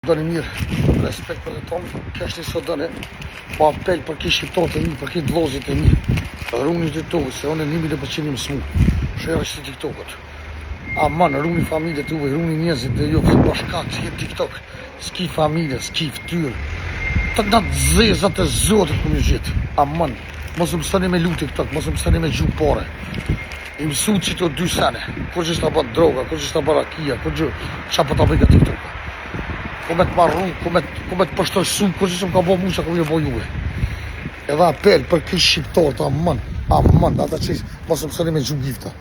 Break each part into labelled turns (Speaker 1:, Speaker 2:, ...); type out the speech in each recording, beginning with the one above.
Speaker 1: Doni mirë, respekt për e tonë, kështë një sot doni, po apel për ki shqiptarët e mi, për ki vllazit e mi, rruni TikTok, se unë 100% jam smu, shëra që TikTokët. Aman, rruni familjet tuve, rruni njerëzit e jo, se bashkak që jetë TikTok, s'ki familje, s'ki ftyrë, të nga të zezat e zotit për një gjithë. Aman, mos më stani me lu TikTok, mos më stani me gju pare. I mësu që të 2 sene, kur që s'ta bët droga, kur që s'ta bët rakia, kur që qa për ta bëjka TikTok. Ku me të marru, ku me të pështërsu, kur që më ka bo mu që ku me bo juve. Edhe apel për kështë shqiptarët, aman, ata që mos më sëni me gju gifta,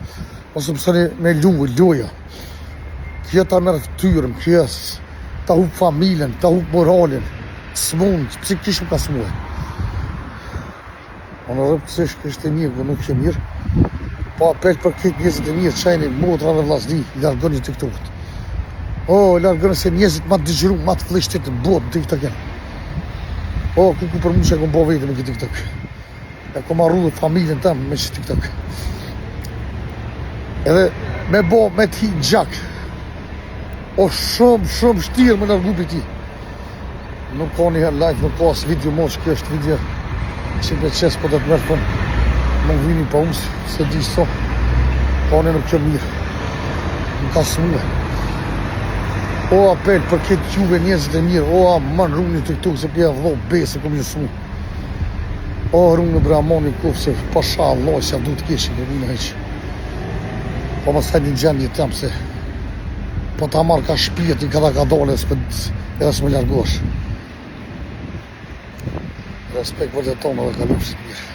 Speaker 1: mos më sëni me loja. Kjo ta merë ftyrëm, kjo ta hup familjen, ta hup moralin, s'mun, psikisht më ka s'mue. Unë rëpësish kështë e mirë, nuk që mirë, po apel për këtë njëzit e mirë, qajni, motra dhe vlasni, largoni TikTokët. Largënë se njëzit ma të dëgjëru, ma të fleshtet në botë në TikTok janë. Ku për mu që e kom bo vete me këtë TikTok. E kom arru dhe familjen tëmë me që TikTok. Edhe me bo, me t'hi gjak. Shumë shtirë me largu për ti. Nuk ka një herë live, nuk ka asë video mosh, kjo është video që me qesë po të të mërë fënë. Më vini pa usë, se di so. Ka një nuk që mirë. Nuk ka smue. Apel për këtë juve njerëzit e mirë, aman rruni TikTok se pja vdo besë kom një smu. Rruni bramoni kuf se pasha Allah se du të keshi për vina heqë. Po më stajnë një gjendje tem se po ta marrë ka shpijet i kada ka dole edhe s'me largosh. Respekt për të tonë dhe ka lupsit mirë.